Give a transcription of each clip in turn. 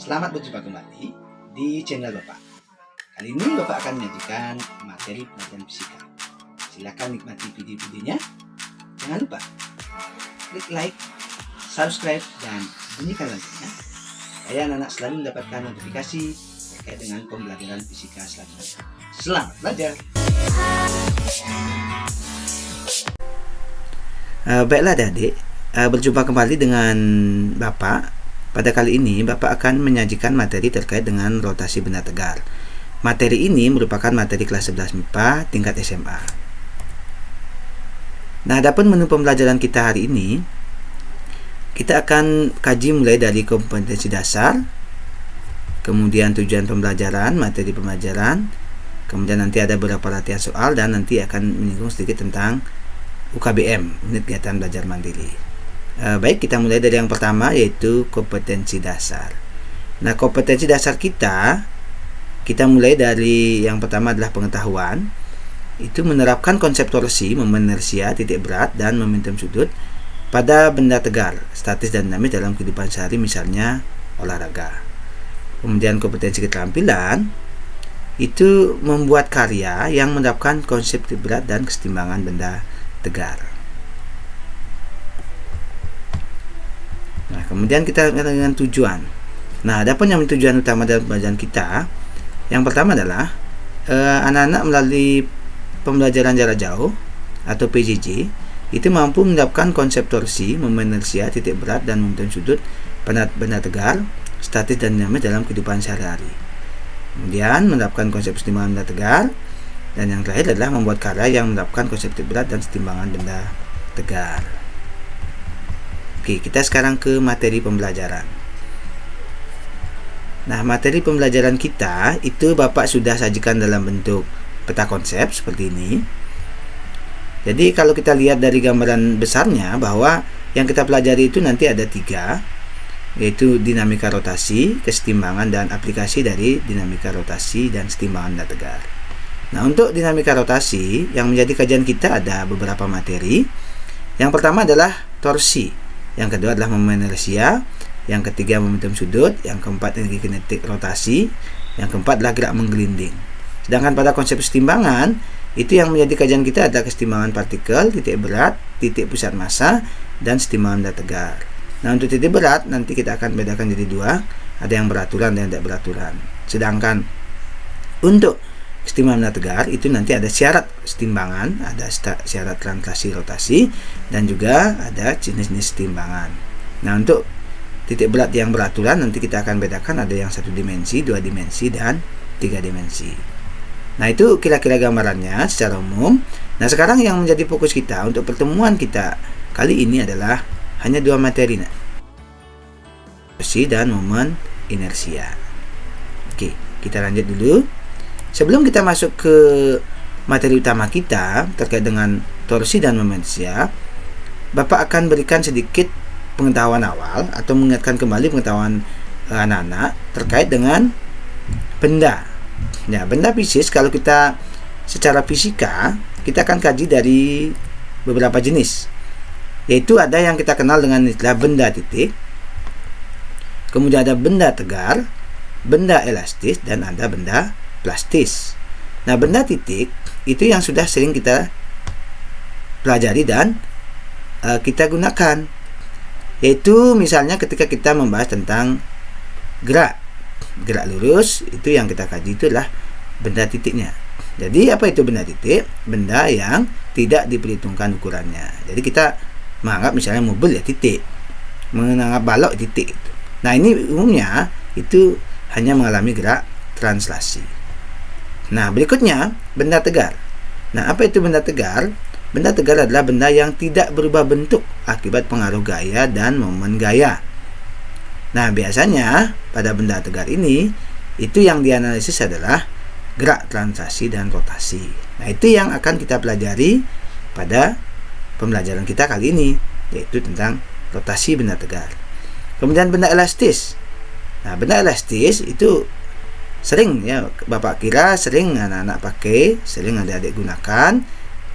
Selamat berjumpa kembali di channel Bapak. Kali ini Bapak akan menyajikan materi pelajaran fisika. Silakan nikmati video-videonya. Jangan lupa klik like, subscribe, dan bunyikan loncengnya supaya anak-anak selalu mendapatkan notifikasi terkait dengan pembelajaran fisika selanjutnya. Selamat belajar. Baiklah adik-adik, berjumpa kembali dengan Bapak. Pada kali ini Bapak akan menyajikan materi terkait dengan rotasi benda tegar. Materi ini merupakan materi kelas 11 MIPA tingkat SMA. Nah, adapun menu pembelajaran kita hari ini, kita akan kaji mulai dari kompetensi dasar, kemudian tujuan pembelajaran, materi pembelajaran, kemudian nanti ada beberapa latihan soal, dan nanti akan menyinggung sedikit tentang UKBM, unit kegiatan belajar mandiri. Baik, kita mulai dari yang pertama, yaitu kompetensi dasar. Nah, kompetensi dasar kita mulai dari yang pertama adalah pengetahuan. Itu menerapkan konsep torsi, momen inersia, titik berat, dan momentum sudut pada benda tegar, statis dan dinamis dalam kehidupan sehari, misalnya olahraga. Kemudian kompetensi keterampilan itu membuat karya yang menerapkan konsep titik berat dan kesetimbangan benda tegar. Nah, kemudian kita dengan tujuan. Nah, adapun yang tujuan utama dalam pembelajaran kita, yang pertama adalah anak-anak melalui pembelajaran jarak jauh atau PJJ itu mampu menerapkan konsep torsi, momen inersia, titik berat, dan momentum sudut pada benda tegar, statis dan dinamis dalam kehidupan sehari-hari. Kemudian menerapkan konsep kesetimbangan benda tegar, dan yang terakhir adalah membuat karya yang menerapkan konsep titik berat dan kesetimbangan benda tegar. Oke, kita sekarang ke materi pembelajaran. Nah, materi pembelajaran kita itu Bapak sudah sajikan dalam bentuk peta konsep seperti ini. Jadi kalau kita lihat dari gambaran besarnya, bahwa yang kita pelajari itu nanti ada 3, yaitu dinamika rotasi, kesetimbangan, dan aplikasi dari dinamika rotasi dan kesetimbangan benda tegar. Nah, untuk dinamika rotasi yang menjadi kajian kita ada beberapa materi. Yang pertama adalah torsi, yang kedua adalah momen inersia, yang ketiga momentum sudut, yang keempat energi kinetik rotasi, yang keempat adalah gerak menggelinding. Sedangkan pada konsep kesetimbangan, itu yang menjadi kajian kita adalah kesetimbangan partikel, titik berat, titik pusat massa, dan kesetimbangan benda tegar. Nah, untuk titik berat nanti kita akan bedakan jadi 2, ada yang beraturan dan tidak beraturan. Sedangkan untuk kesetimbangan benda tegar itu nanti ada syarat kesetimbangan, ada syarat translasi rotasi, dan juga ada jenis-jenis kesetimbangan. Nah, untuk titik berat yang beraturan nanti kita akan bedakan ada yang 1 dimensi, 2 dimensi, dan 3 dimensi. Nah, itu kira-kira gambarannya secara umum. Nah, sekarang yang menjadi fokus kita untuk pertemuan kita kali ini adalah hanya 2 materi, torsi dan momen inersia. Oke, kita lanjut dulu. Sebelum kita masuk ke materi utama kita terkait dengan torsi dan momen inersia, Bapak akan berikan sedikit pengetahuan awal atau mengingatkan kembali pengetahuan anak-anak terkait dengan benda. Ya, benda fisik kalau kita secara fisika, kita akan kaji dari beberapa jenis. Yaitu ada yang kita kenal dengan istilah benda titik, kemudian ada benda tegar, benda elastis, dan ada benda plastis. Nah, benda titik itu yang sudah sering kita pelajari dan kita gunakan, yaitu misalnya ketika kita membahas tentang gerak lurus, itu yang kita kaji itu adalah benda titiknya. Jadi apa itu benda titik? Benda yang tidak diperhitungkan ukurannya. Jadi kita menganggap misalnya mobil ya titik, menganggap balok titik. Nah, ini umumnya itu hanya mengalami gerak translasi. Nah, berikutnya benda tegar. Nah, apa itu benda tegar? Benda tegar adalah benda yang tidak berubah bentuk akibat pengaruh gaya dan momen gaya. Nah, biasanya pada benda tegar ini itu yang dianalisis adalah gerak translasi dan rotasi. Nah, itu yang akan kita pelajari pada pembelajaran kita kali ini, yaitu tentang rotasi benda tegar. Kemudian benda elastis. Nah, benda elastis itu sering ya Bapak kira sering anak-anak pakai, sering adik-adik gunakan,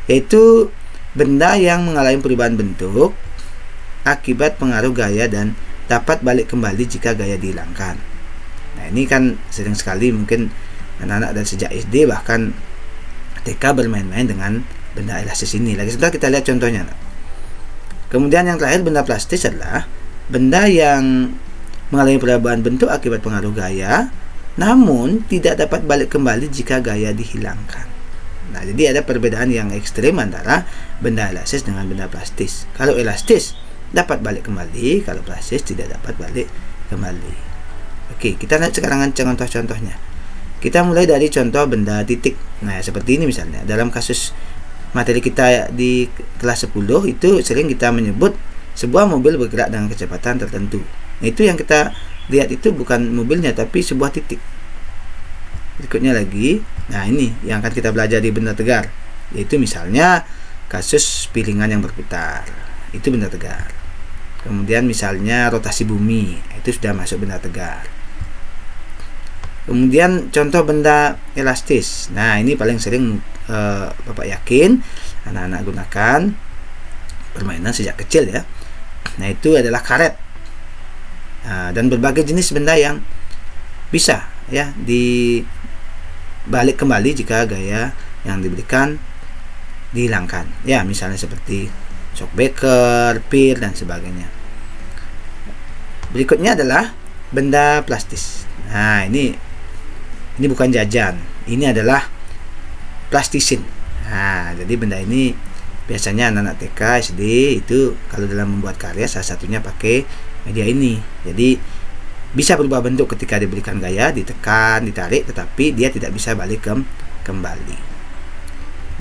yaitu benda yang mengalami perubahan bentuk akibat pengaruh gaya dan dapat balik kembali jika gaya dihilangkan. Nah, ini kan sering sekali mungkin anak-anak dari sejak SD bahkan TK bermain-main dengan benda elastis ini. Lagi sebentar kita lihat contohnya. Kemudian yang terakhir, benda plastis adalah benda yang mengalami perubahan bentuk akibat pengaruh gaya, namun tidak dapat balik kembali jika gaya dihilangkan. Nah, jadi ada perbedaan yang ekstrim antara benda elastis dengan benda plastis. Kalau elastis dapat balik kembali, kalau plastis tidak dapat balik kembali. Oke, kita lihat sekarang contoh-contohnya. Kita mulai dari contoh benda titik. Nah, seperti ini misalnya. Dalam kasus materi kita di kelas 10 itu sering kita menyebut sebuah mobil bergerak dengan kecepatan tertentu. Nah, itu yang kita lihat itu bukan mobilnya tapi sebuah titik. Berikutnya lagi, nah ini yang akan kita belajar di benda tegar, yaitu misalnya kasus piringan yang berputar, itu benda tegar. Kemudian misalnya rotasi bumi, itu sudah masuk benda tegar. Kemudian contoh benda elastis. Nah, ini paling sering Bapak yakin anak-anak gunakan permainan sejak kecil ya. Nah, itu adalah karet. Nah, dan berbagai jenis benda yang bisa ya dibalik kembali jika gaya yang diberikan dihilangkan. Ya, misalnya seperti shockbreaker, pir dan sebagainya. Berikutnya adalah benda plastis. Nah, ini bukan jajan. Ini adalah plastisin. Nah, jadi benda ini biasanya anak-anak TK, SD itu kalau dalam membuat karya salah satunya pakai media ini. Jadi bisa berubah bentuk ketika diberikan gaya, ditekan, ditarik, tetapi dia tidak bisa balik kembali.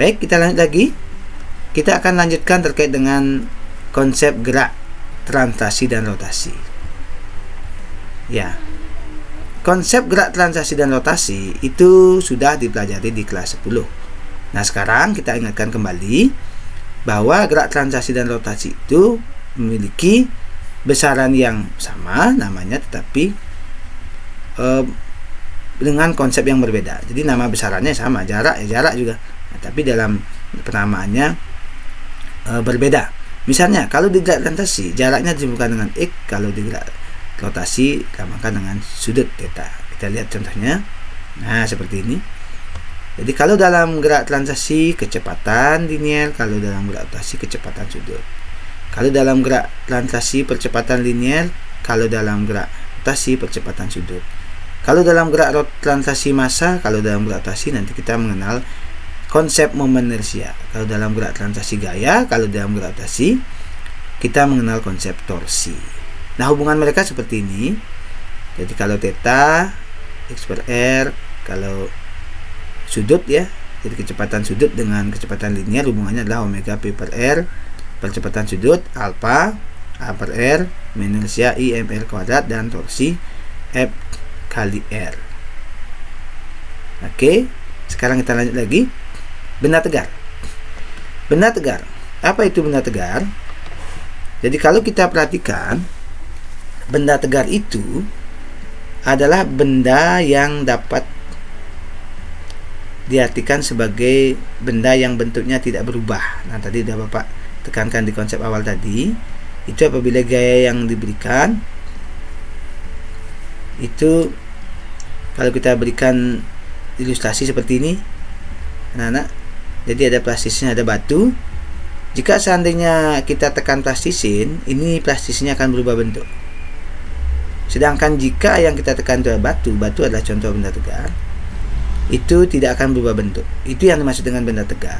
Baik, kita lanjut lagi. Kita akan lanjutkan terkait dengan konsep gerak, translasi, dan rotasi. Ya, konsep gerak, translasi, dan rotasi itu sudah dipelajari di kelas 10. Nah, sekarang kita ingatkan kembali bahwa gerak, translasi, dan rotasi itu memiliki besaran yang sama namanya, tetapi dengan konsep yang berbeda. Jadi nama besarannya sama, jarak juga, nah, tapi dalam penamaannya berbeda. Misalnya kalau di gerak translasi jaraknya disebutkan dengan x, kalau di gerak rotasi disamakan dengan sudut theta. Kita lihat contohnya. Nah, seperti ini. Jadi kalau dalam gerak translasi kecepatan linear, kalau dalam gerak rotasi kecepatan sudut. Kalau dalam gerak translasi percepatan linear, kalau dalam gerak rotasi percepatan sudut. Kalau dalam gerak translasi massa, kalau dalam gerak rotasi nanti kita mengenal konsep momen inersia. Kalau dalam gerak translasi gaya, kalau dalam gerak rotasi kita mengenal konsep torsi. Nah, hubungan mereka seperti ini. Jadi kalau theta x per r, kalau sudut ya, jadi kecepatan sudut dengan kecepatan linear hubungannya adalah omega p per r, percepatan sudut alpha a per r, inersia I mr kuadrat, dan torsi F kali r. Oke, sekarang kita lanjut lagi. Benda tegar. Benda tegar. Apa itu benda tegar? Jadi kalau kita perhatikan, benda tegar itu adalah benda yang dapat diartikan sebagai benda yang bentuknya tidak berubah. Nah, tadi sudah Bapak tekankan di konsep awal tadi. Itu apabila gaya yang diberikan itu, kalau kita berikan ilustrasi seperti ini, anak-anak, jadi ada plastisnya, ada batu. Jika seandainya kita tekan plastisin, ini plastisnya akan berubah bentuk. Sedangkan jika yang kita tekan itu adalah batu adalah contoh benda tegar, itu tidak akan berubah bentuk. Itu yang dimaksud dengan benda tegar.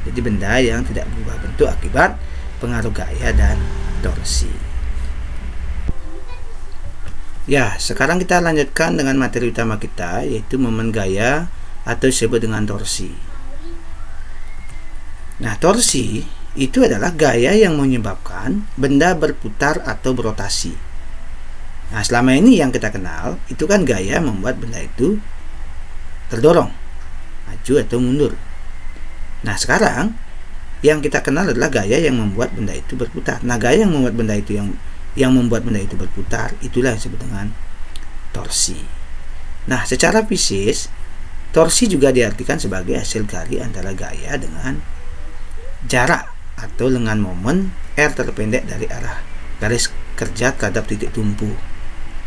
Jadi benda yang tidak berubah bentuk akibat pengaruh gaya dan torsi. Ya, sekarang kita lanjutkan dengan materi utama kita, yaitu momen gaya atau disebut dengan torsi. Nah, torsi itu adalah gaya yang menyebabkan benda berputar atau berotasi. Nah, selama ini yang kita kenal itu kan gaya membuat benda itu terdorong, maju atau mundur. Nah, sekarang yang kita kenal adalah gaya yang membuat benda itu berputar. Nah, gaya yang membuat benda itu yang membuat benda itu berputar, itulah yang disebut dengan torsi. Nah, secara fisik, torsi juga diartikan sebagai hasil kali antara gaya dengan jarak atau lengan momen R terpendek dari arah garis kerja terhadap titik tumpu.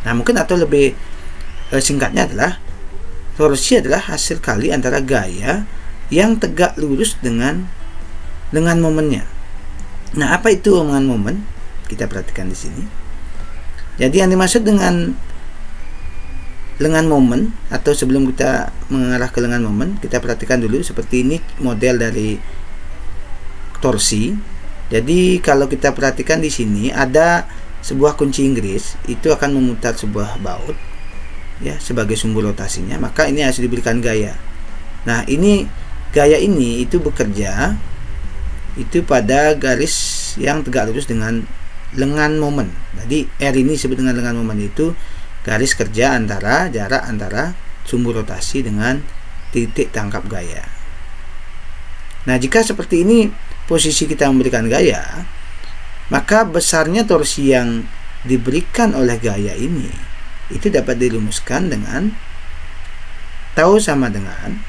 Nah, mungkin atau lebih singkatnya adalah torsi adalah hasil kali antara gaya yang tegak lurus dengan lengan momennya. Nah, apa itu lengan momen? Kita perhatikan di sini. Jadi yang dimaksud dengan lengan momen, atau sebelum kita mengarah ke lengan momen, kita perhatikan dulu seperti ini model dari torsi. Jadi kalau kita perhatikan di sini ada sebuah kunci Inggris, itu akan memutar sebuah baut ya sebagai sumber rotasinya, maka ini harus diberikan gaya. Nah, ini gaya ini itu bekerja itu pada garis yang tegak lurus dengan lengan momen. Jadi R ini disebut dengan lengan momen, itu garis kerja antara jarak antara sumber rotasi dengan titik tangkap gaya. Nah, jika seperti ini posisi kita memberikan gaya, maka besarnya torsi yang diberikan oleh gaya ini itu dapat dirumuskan dengan tau sama dengan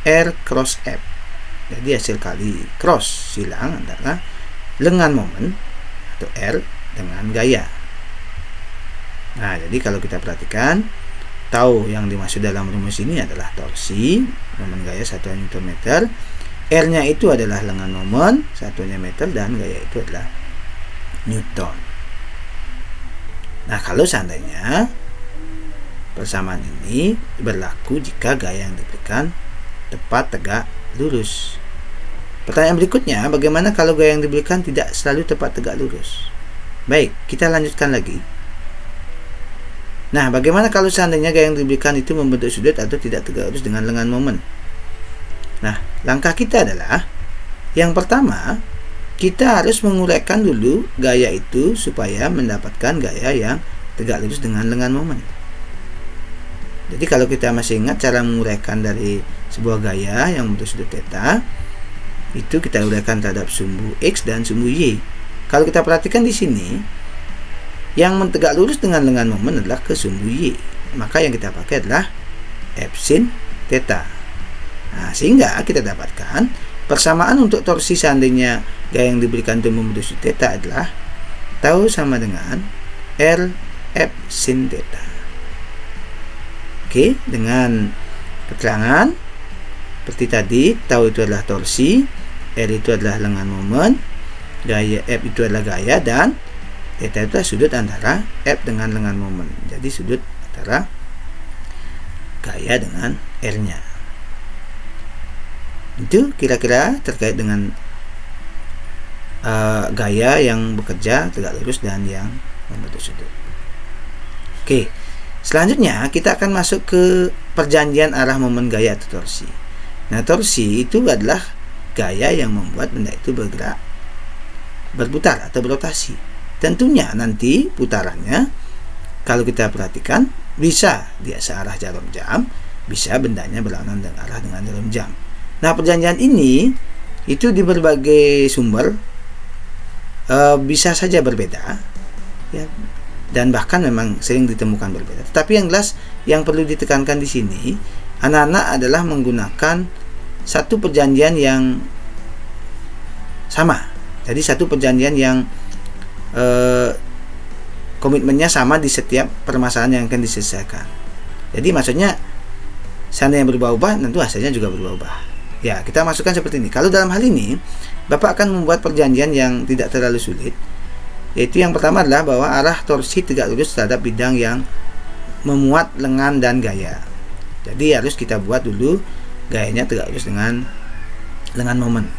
R cross F. Jadi hasil kali cross silang antara lengan momen atau R dengan gaya. Nah, jadi kalau kita perhatikan, tau yang dimaksud dalam rumus ini adalah torsi, momen gaya satuan Newton meter, R-nya itu adalah lengan momen satuannya meter, dan gaya itu adalah Newton. Nah, kalau seandainya persamaan ini berlaku jika gaya yang diberikan tepat tegak lurus. Pertanyaan berikutnya, bagaimana kalau gaya yang diberikan tidak selalu tepat tegak lurus? Baik, kita lanjutkan lagi. Nah, bagaimana kalau seandainya gaya yang diberikan itu membentuk sudut atau tidak tegak lurus dengan lengan momen? Nah, langkah kita adalah yang pertama, kita harus menguraikan dulu gaya itu supaya mendapatkan gaya yang tegak lurus dengan lengan momen. Jadi kalau kita masih ingat cara menguraikan dari sebuah gaya yang membentuk sudut theta, itu kita uraikan terhadap sumbu X dan sumbu Y. Kalau kita perhatikan di sini, yang mentegak lurus dengan lengan momen adalah ke sumbu Y. Maka yang kita pakai adalah F sin theta. Nah, sehingga kita dapatkan persamaan untuk torsi seandainya gaya yang diberikan untuk membentuk sudut theta adalah tau sama dengan R F sin theta. Oke, dengan keterangan seperti tadi, tau itu adalah torsi, R itu adalah lengan momen, gaya F itu adalah gaya, dan theta itu adalah sudut antara F dengan lengan momen. Jadi sudut antara gaya dengan R-nya. Itu kira-kira terkait dengan gaya yang bekerja tegak lurus dan yang membentuk sudut. Oke. Selanjutnya kita akan masuk ke perjanjian arah momen gaya atau torsi. Nah, torsi itu adalah gaya yang membuat benda itu bergerak, berputar atau berotasi. Tentunya nanti putarannya kalau kita perhatikan bisa dia searah jarum jam, bisa bendanya berlawanan dengan arah dengan jarum jam. Nah, perjanjian ini itu di berbagai sumber bisa saja berbeda, ya, dan bahkan memang sering ditemukan berbeda. Tetapi yang jelas yang perlu ditekankan di sini, anak-anak adalah menggunakan satu perjanjian yang sama. Jadi satu perjanjian yang komitmennya sama di setiap permasalahan yang akan diselesaikan. Jadi maksudnya seandainya berubah-ubah, tentu hasilnya juga berubah-ubah. Ya, kita masukkan seperti ini. Kalau dalam hal ini, Bapak akan membuat perjanjian yang tidak terlalu sulit. Yaitu yang pertama adalah bahwa arah torsi tegak lurus terhadap bidang yang memuat lengan dan gaya. Jadi harus kita buat dulu gayanya tegak lurus dengan lengan momen.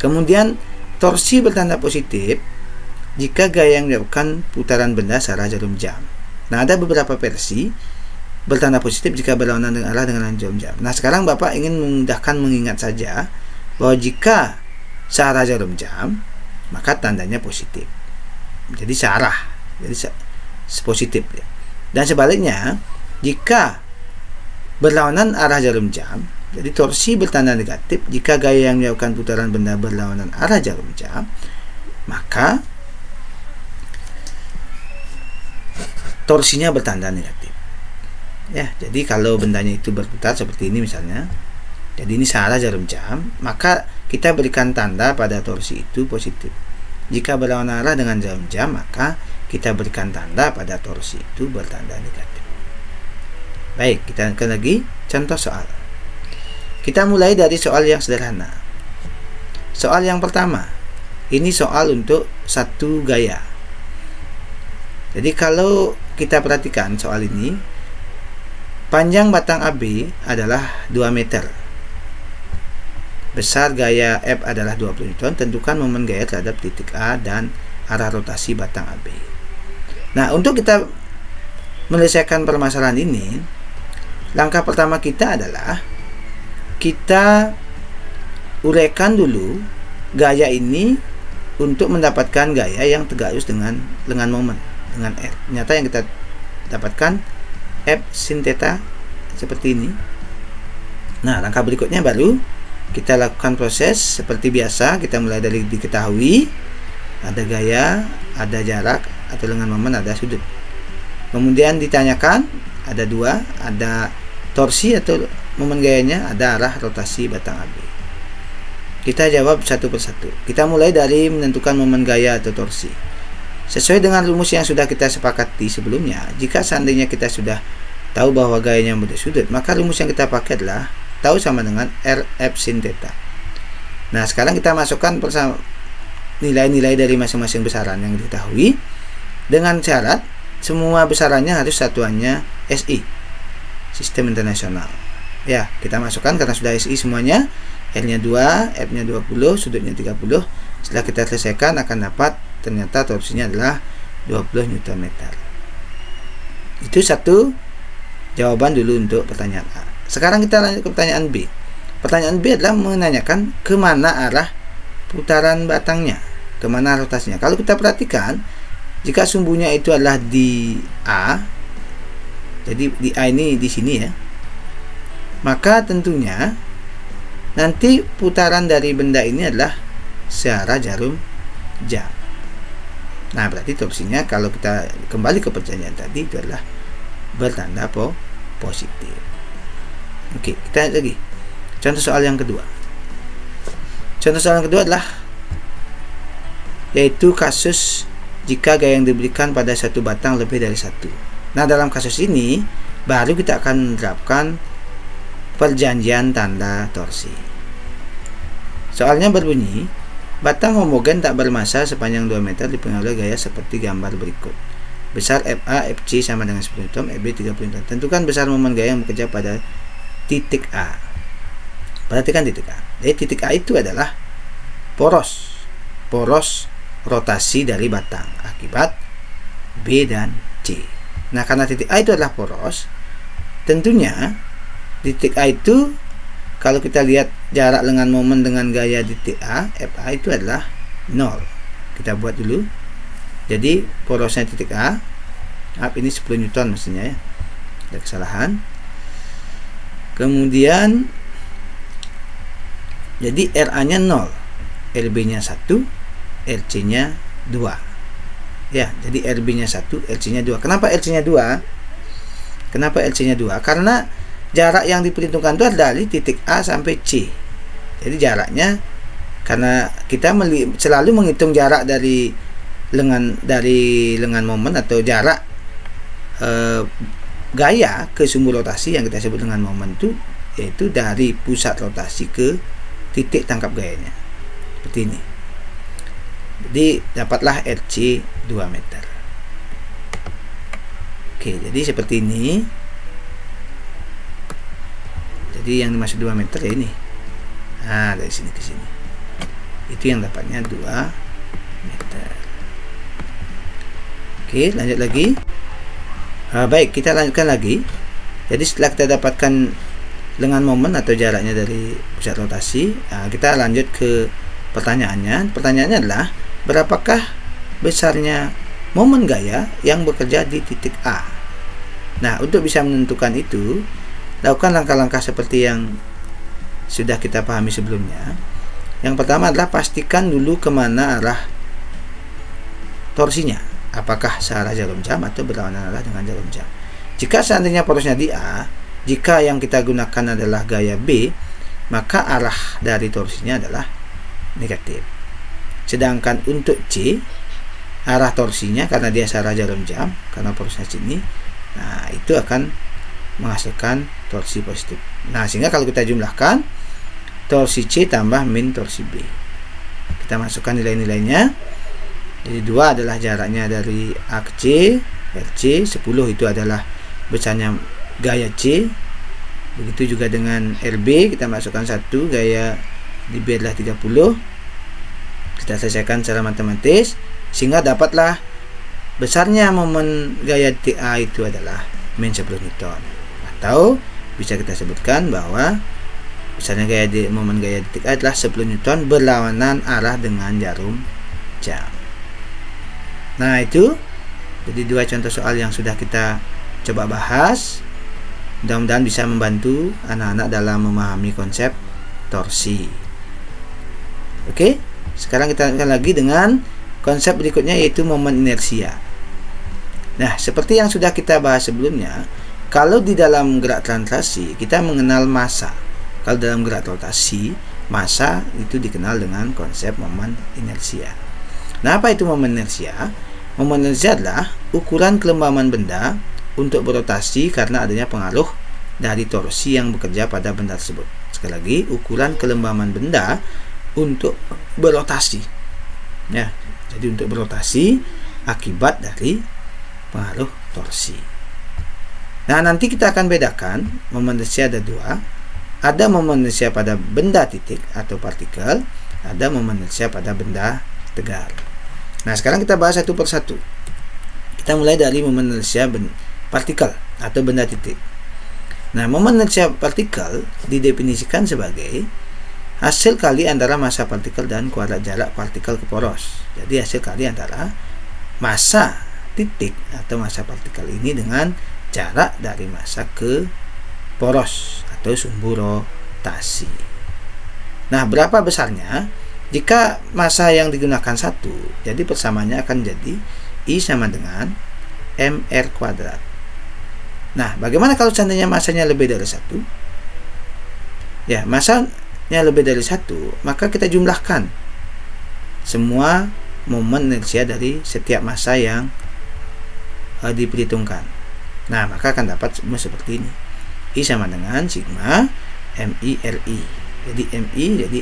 Kemudian torsi bertanda positif jika gaya yang menyebabkan putaran benda searah jarum jam. Nah, ada beberapa versi bertanda positif jika berlawanan dengan arah dengan jarum jam. Nah, sekarang Bapak ingin memudahkan mengingat saja bahwa jika searah jarum jam, maka tandanya positif. Jadi searah, jadi positif ya. Dan sebaliknya, jika berlawanan arah jarum jam, jadi torsi bertanda negatif jika gaya yang menyebabkan putaran benda berlawanan arah jarum jam, maka torsinya bertanda negatif. Ya, jadi kalau bendanya itu berputar seperti ini misalnya, jadi ini searah jarum jam, maka kita berikan tanda pada torsi itu positif. Jika berlawanan arah dengan jarum jam, maka kita berikan tanda pada torsi itu bertanda negatif. Baik, kita akan lagi contoh soal. Kita mulai dari soal yang sederhana. Soal yang pertama, ini soal untuk satu gaya. Jadi kalau kita perhatikan soal ini, panjang batang AB adalah 2 meter. Besar gaya F adalah 20 Newton. Tentukan momen gaya terhadap titik A dan arah rotasi batang AB. Nah, untuk kita menyelesaikan permasalahan ini, langkah pertama kita adalah kita uraikan dulu gaya ini untuk mendapatkan gaya yang tegak lurus dengan momen, dengan R. Ternyata yang kita dapatkan F sin theta seperti ini. Nah, langkah berikutnya baru kita lakukan proses seperti biasa. Kita mulai dari diketahui ada gaya, ada jarak atau lengan momen, ada sudut. Kemudian ditanyakan ada 2, ada torsi atau momen gayanya, ada arah rotasi batang AB. Kita jawab satu persatu. Kita mulai dari menentukan momen gaya atau torsi. Sesuai dengan rumus yang sudah kita sepakati sebelumnya, jika seandainya kita sudah tahu bahwa gayanya membentuk sudut, maka rumus yang kita pakai adalah tahu sama dengan RF sin theta. Nah, sekarang kita masukkan nilai-nilai dari masing-masing besaran yang diketahui dengan syarat semua besarannya harus satuannya SI, sistem internasional. Ya, kita masukkan karena sudah SI semuanya. R-nya 2, F-nya 20, sudutnya 30. Setelah kita selesaikan akan dapat ternyata torsinya adalah 20 Nm. Itu satu jawaban dulu untuk pertanyaan A. Sekarang kita lanjut ke pertanyaan B. Pertanyaan B adalah menanyakan kemana arah putaran batangnya, kemana rotasinya. Kalau kita perhatikan, jika sumbunya itu adalah di A, jadi di A ini di sini ya, maka tentunya nanti putaran dari benda ini adalah searah jarum jam. Nah, berarti torsinya kalau kita kembali ke pertanyaan tadi itu adalah bertanda positif. Oke, kita lihat lagi contoh soal yang kedua. Contoh soal yang kedua adalah yaitu kasus jika gaya yang diberikan pada satu batang lebih dari satu. Nah, dalam kasus ini baru kita akan menerapkan perjanjian tanda torsi. Soalnya berbunyi, batang homogen tak bermassa sepanjang 2 meter dipengaruhi gaya seperti gambar berikut. Besar FA, FC sama dengan 10 Newton, FB 30 Newton. Tentukan besar momen gaya yang bekerja pada titik A. Perhatikan titik A. Jadi titik A itu adalah poros rotasi dari batang akibat B dan C. Nah, karena titik A itu adalah poros, tentunya titik A itu kalau kita lihat jarak lengan momen dengan gaya titik A, FA itu adalah 0. Kita buat dulu. Jadi porosnya titik A, ini 10 Newton mestinya ya. Ada kesalahan. Kemudian jadi RA-nya 0, RB-nya 1, RC-nya 2. Ya, jadi RB-nya 1, LC-nya 2. Kenapa LC-nya 2? Kenapa LC-nya 2? Karena jarak yang diperhitungkan itu adalah dari titik A sampai C. Jadi jaraknya, karena kita selalu menghitung jarak dari lengan momen atau jarak gaya ke sumbu rotasi yang kita sebut dengan momen itu, yaitu dari pusat rotasi ke titik tangkap gayanya. Seperti ini. Jadi dapatlah RC 2 meter. Oke, jadi seperti ini. Jadi yang dimaksud 2 meter ya ini. Nah, dari sini ke sini. Itu yang dapatnya 2 meter. Oke, lanjut lagi. Baik, kita lanjutkan lagi. Jadi setelah kita dapatkan lengan momen atau jaraknya dari pusat rotasi, kita lanjut ke pertanyaannya. Pertanyaannya adalah berapakah besarnya momen gaya yang bekerja di titik A. Nah, untuk bisa menentukan itu, lakukan langkah-langkah seperti yang sudah kita pahami sebelumnya. Yang pertama adalah pastikan dulu kemana arah torsinya. Apakah searah jarum jam atau berlawanan arah dengan jarum jam. Jika seandainya porosnya di A, jika yang kita gunakan adalah gaya B, maka arah dari torsinya adalah negatif. Sedangkan untuk C, arah torsinya karena dia searah jarum jam, karena porosnya sini, nah itu akan menghasilkan torsi positif. Nah, sehingga kalau kita jumlahkan torsi C tambah min torsi B. Kita masukkan nilai-nilainya. Jadi 2 adalah jaraknya dari A ke C, RC. 10 itu adalah besarnya gaya C. Begitu juga dengan RB, kita masukkan 1, gaya di B adalah 30. Kita selesaikan secara matematis sehingga dapatlah besarnya momen gaya titik A itu adalah min 10 Newton. Atau bisa kita sebutkan bahwa besarnya momen gaya titik A adalah 10 Newton berlawanan arah dengan jarum jam. Nah, itu jadi 2 contoh soal yang sudah kita coba bahas. Mudah-mudahan bisa membantu anak-anak dalam memahami konsep torsi. Oke, sekarang kita lanjutkan lagi dengan konsep berikutnya, yaitu momen inersia. Nah, seperti yang sudah kita bahas sebelumnya, kalau di dalam gerak translasi kita mengenal massa. Kalau dalam gerak rotasi, massa itu dikenal dengan konsep momen inersia. Nah, apa itu momen inersia? Momen inersia adalah ukuran kelembaban benda untuk berotasi karena adanya pengaruh dari torsi yang bekerja pada benda tersebut. Sekali lagi, ukuran kelembaban benda untuk berotasi. Ya, jadi untuk berotasi akibat dari pengaruh torsi. Nah, nanti kita akan bedakan momen inersia ada 2. Ada momen inersia pada benda titik atau partikel, ada momen inersia pada benda tegar. Nah, sekarang kita bahas satu persatu. Kita mulai dari momen inersia partikel atau benda titik. Nah, momen inersia partikel didefinisikan sebagai hasil kali antara massa partikel dan kuadrat jarak partikel ke poros. Jadi hasil kali antara massa titik atau massa partikel ini dengan jarak dari massa ke poros atau sumbu rotasi. Nah, berapa besarnya? Jika massa yang digunakan 1, jadi persamaannya akan jadi I sama dengan mR kuadrat. Nah, bagaimana kalau seandainya massanya lebih dari 1? Ya, massanya lebih dari 1, maka kita jumlahkan semua momen inersia dari setiap massa yang diperhitungkan. Nah, maka akan dapat semua seperti ini. I sama dengan sigma MI RI. Jadi MI jadi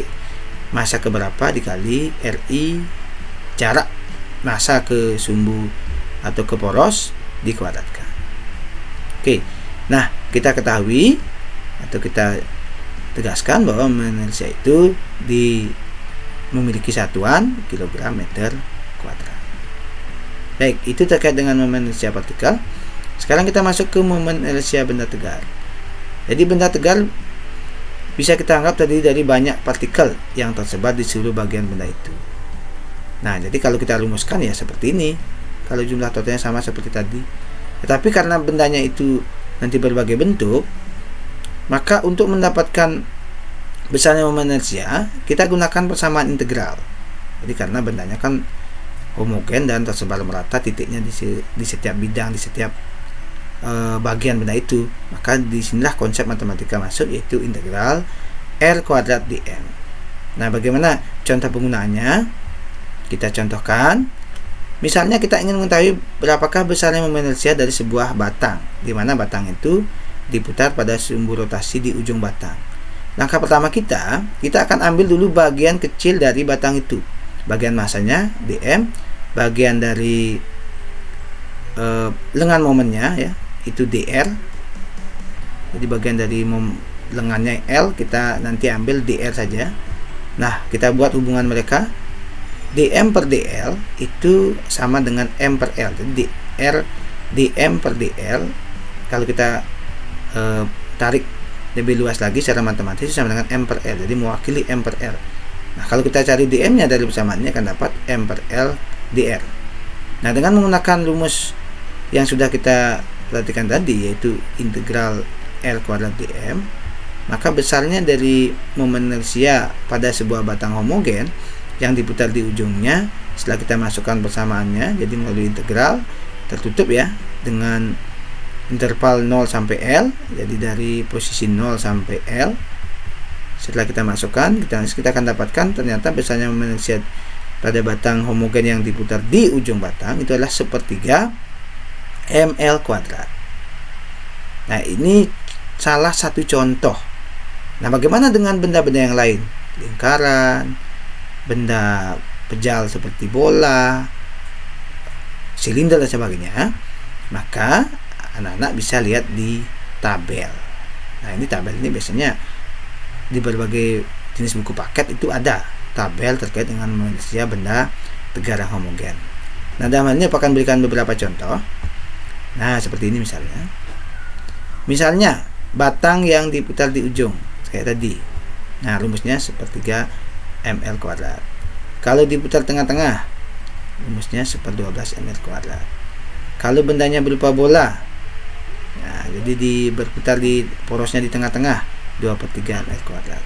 massa keberapa dikali RI jarak massa ke sumbu atau ke poros dikuadratkan. Oke. Nah, kita ketahui atau kita tegaskan bahwa inersia itu memiliki satuan kilogram meter kuadrat. Baik, itu terkait dengan momen inersia partikel. Sekarang kita masuk ke momen inersia benda tegar. Jadi benda tegar bisa kita anggap terdiri dari banyak partikel yang tersebar di seluruh bagian benda itu. Nah, jadi kalau kita rumuskan ya seperti ini. Kalau jumlah totalnya sama seperti tadi. Tetapi karena bendanya itu nanti berbagai bentuk, maka untuk mendapatkan besarnya momen inersia, kita gunakan persamaan integral. Jadi karena bendanya kan homogen dan tersebar merata titiknya di setiap bidang, di setiap bagian benda itu, maka disinilah konsep matematika masuk, yaitu integral R kuadrat dm. Nah, bagaimana contoh penggunaannya? Kita contohkan. Misalnya kita ingin mengetahui berapakah besarnya momen inersia dari sebuah batang, di mana batang itu diputar pada sumbu rotasi di ujung batang. Langkah pertama kita akan ambil dulu bagian kecil dari batang itu, bagian masanya dm, bagian dari lengan momennya ya, itu dr. Jadi bagian dari lengannya L, kita nanti ambil dr saja. Nah, kita buat hubungan mereka. dm per dl itu sama dengan m per l. Jadi dm per dl kalau kita tarik lebih luas lagi secara matematis sama dengan m per l. Jadi mewakili m per l. Nah, kalau kita cari dm nya dari persamaannya akan dapat m per l dr. Nah, dengan menggunakan rumus yang sudah kita perhatikan tadi, yaitu integral R kuadrat dm, maka besarnya dari momen inersia pada sebuah batang homogen yang diputar di ujungnya setelah kita masukkan persamaannya, jadi melalui integral tertutup ya dengan interval 0 sampai L, jadi dari posisi 0 sampai L. Setelah kita masukkan, kita akan dapatkan ternyata besarnya momen inersia pada batang homogen yang diputar di ujung batang itu adalah 1/3 ml kuadrat. Nah, ini salah satu contoh. Nah, bagaimana dengan benda-benda yang lain? Lingkaran, benda pejal seperti bola, silinder dan sebagainya. Maka anak-anak bisa lihat di tabel. Nah, ini tabel ini biasanya di berbagai jenis buku paket itu ada tabel terkait dengan manusia benda tegar yang homogen. Nah, dalam hal ini aku akan berikan beberapa contoh. Nah, seperti ini misalnya. Misalnya, batang yang diputar di ujung, kayak tadi. Nah, rumusnya sepertiga ml kuadrat. Kalau diputar tengah-tengah, rumusnya 1/12 ml kuadrat. Kalau bendanya berupa bola, nah, jadi berputar di porosnya di tengah-tengah, 2/3 ml kuadrat.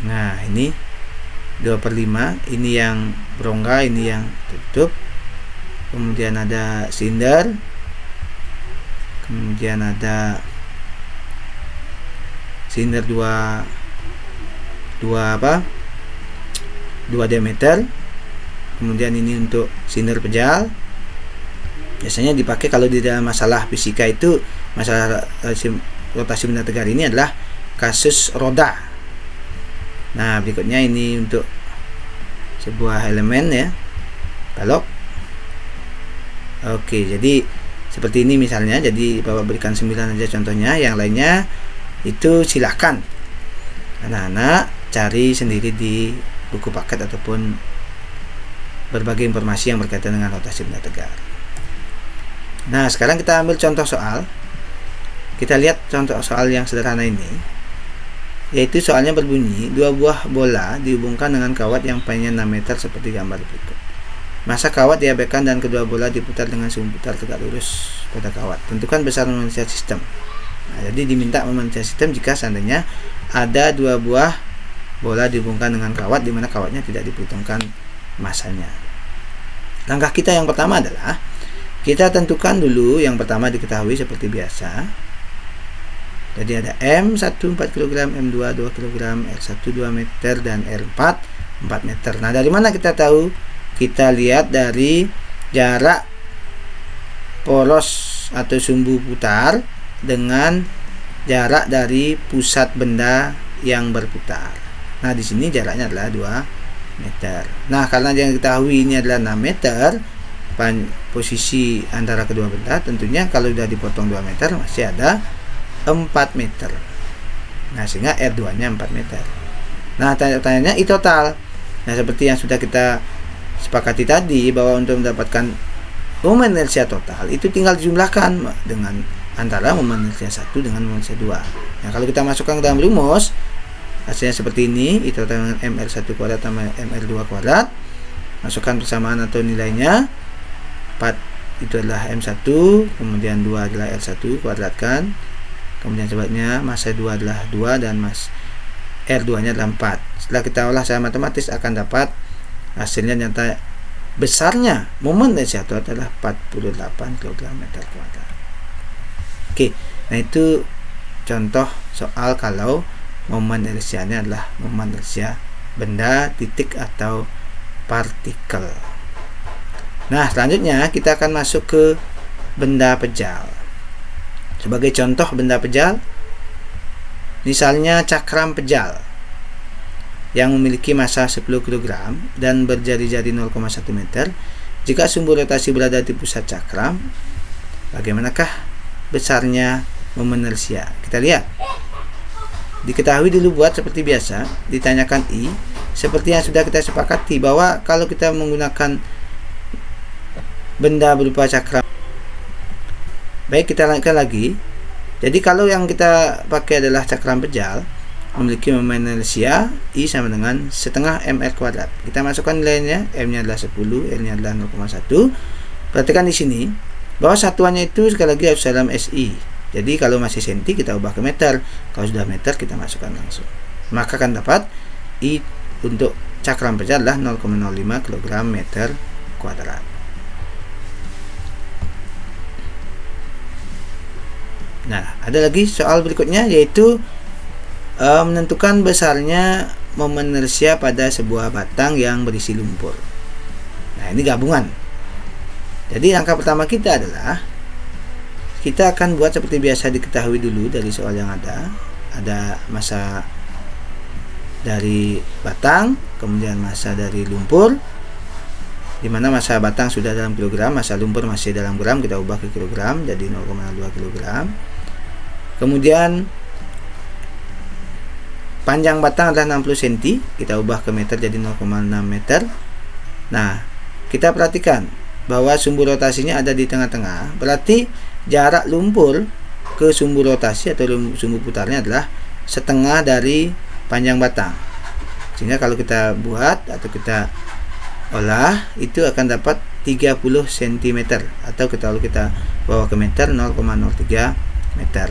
Nah, ini 2/5, ini yang berongga, ini yang tutup. Kemudian ada silinder. Kemudian ada silinder 2 diameter. Kemudian ini untuk silinder pejal. Biasanya dipakai kalau di dalam masalah fisika itu, masalah rotasi benda tegar ini adalah kasus roda. Nah, berikutnya ini untuk sebuah elemen ya, balok. Oke, jadi seperti ini misalnya. Jadi Bapak berikan 9 aja contohnya. Yang lainnya itu silahkan anak-anak cari sendiri di buku paket ataupun berbagai informasi yang berkaitan dengan rotasi benda tegar. Nah, sekarang kita ambil contoh soal. Kita lihat contoh soal yang sederhana ini, yaitu soalnya berbunyi 2 buah bola dihubungkan dengan kawat yang panjangnya 6 meter seperti gambar berikut. Masa kawat diabaikan dan kedua bola diputar dengan sumbu putar tegak lurus pada kawat. Tentukan besar momentum sistem. Nah, jadi diminta momentum sistem jika seandainya ada 2 buah bola dihubungkan dengan kawat di mana kawatnya tidak diperhitungkan masanya. Langkah kita yang pertama adalah kita tentukan dulu, yang pertama diketahui seperti biasa. Jadi ada M1 4 kg, M2 2 kg, R1 2 meter dan R4 4 meter. Nah, dari mana kita tahu? Kita lihat dari jarak poros atau sumbu putar dengan jarak dari pusat benda yang berputar. Nah, di sini jaraknya adalah 2 meter. Nah, karena yang diketahui ini adalah 6 meter, posisi antara kedua benda, tentunya kalau sudah dipotong 2 meter masih ada 4 meter. Nah, sehingga R2-nya 4 meter. Nah, tanya-tanyanya I total. Nah, seperti yang sudah kita sepakati tadi, bahwa untuk mendapatkan momen inersia total itu tinggal dijumlahkan dengan antara momen inersia 1 dengan momen inersia 2. Nah, kalau kita masukkan ke dalam rumus, hasilnya seperti ini, itu dengan ml1 kuadrat tambah ml2 kuadrat. Masukkan persamaan atau nilainya. 4 itu adalah m1, kemudian 2 adalah l1 kuadratkan. Kemudian sebaliknya, massa 2 adalah 2 dan R2-nya adalah 4. Setelah kita olah secara matematis akan dapat hasilnya nyata besarnya momen inersia adalah 48 kg/m². Oke, nah itu contoh soal kalau momen inersianya adalah momen inersia benda, titik atau partikel. Nah, selanjutnya kita akan masuk ke benda pejal. Sebagai contoh benda pejal, misalnya cakram pejal yang memiliki massa 10 kg dan berjari-jari 0,1 meter. Jika sumbu rotasi berada di pusat cakram, bagaimanakah besarnya momen inersia? Kita lihat. Diketahui dulu buat seperti biasa, ditanyakan I, seperti yang sudah kita sepakati bahwa kalau kita menggunakan benda berupa cakram. Baik, kita lanjutkan lagi. Jadi kalau yang kita pakai adalah cakram pejal, memiliki momen inersia I sama dengan setengah ml kuadrat. Kita masukkan nilainya, M-nya adalah 10, L-nya adalah 0,1. Perhatikan di sini bahwa satuannya itu sekali lagi harus dalam SI. Jadi kalau masih senti kita ubah ke meter, kalau sudah meter kita masukkan langsung. Maka akan dapat I untuk cakram pejal adalah 0,05 kg meter kuadrat. Nah, ada lagi soal berikutnya, yaitu menentukan besarnya momen inersia pada sebuah batang yang berisi lumpur. Nah, ini gabungan. Jadi langkah pertama kita adalah kita akan buat seperti biasa diketahui dulu dari soal yang ada. Ada massa dari batang, kemudian massa dari lumpur, di mana massa batang sudah dalam kilogram, massa lumpur masih dalam gram, kita ubah ke kilogram jadi 0,2 kilogram. Kemudian panjang batang adalah 60 cm, kita ubah ke meter jadi 0,6 meter. Nah, kita perhatikan bahwa sumbu rotasinya ada di tengah-tengah, berarti jarak lumpur ke sumbu rotasi atau sumbu putarnya adalah setengah dari panjang batang. Sehingga kalau kita buat atau kita olah, itu akan dapat 30 cm, atau kalau kita bawa ke meter 0,03 meter.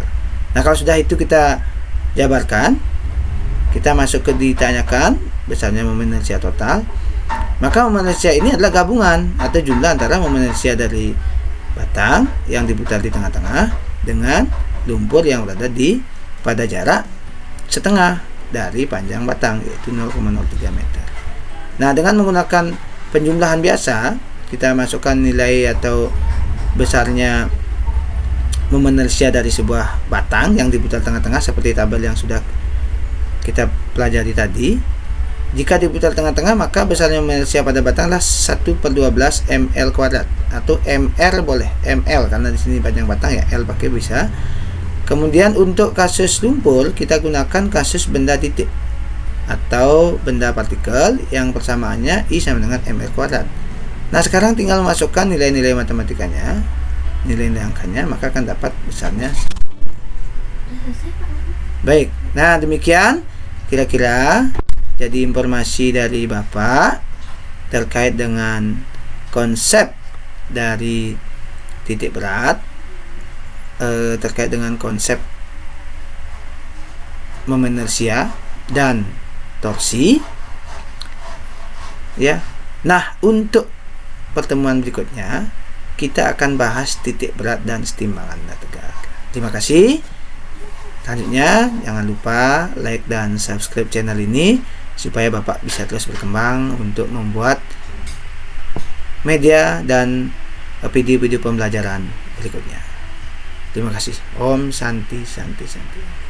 Nah, kalau sudah itu kita jabarkan, kita masuk ke ditanyakan besarnya momen inersia total, maka momen inersia ini adalah gabungan atau jumlah antara momen inersia dari batang yang diputar di tengah-tengah dengan lumpur yang berada pada jarak setengah dari panjang batang, yaitu 0,03 meter. Nah, dengan menggunakan penjumlahan biasa, kita masukkan nilai atau besarnya momen inersia dari sebuah batang yang diputar tengah-tengah seperti tabel yang sudah kita pelajari tadi. Jika diputar tengah-tengah, maka besarnya momen inersia pada batang adalah 1/12 ml kuadrat, atau mr boleh, ml karena di sini panjang batang ya, l pakai bisa. Kemudian untuk kasus lumpur, kita gunakan kasus benda titik atau benda partikel yang persamaannya I sama dengan mr kuadrat. Nah, sekarang tinggal masukkan nilai-nilai matematikanya, nilai-nilai angkanya, maka akan dapat besarnya. Baik, nah demikian kira-kira jadi informasi dari Bapak terkait dengan konsep dari titik berat, terkait dengan konsep momen inersia dan torsi ya. Nah, untuk pertemuan berikutnya kita akan bahas titik berat dan setimbangan tegak. Terima kasih. Selanjutnya jangan lupa like dan subscribe channel ini supaya Bapak bisa terus berkembang untuk membuat media dan video-video pembelajaran berikutnya. Terima kasih. Om Santi Santi Santi.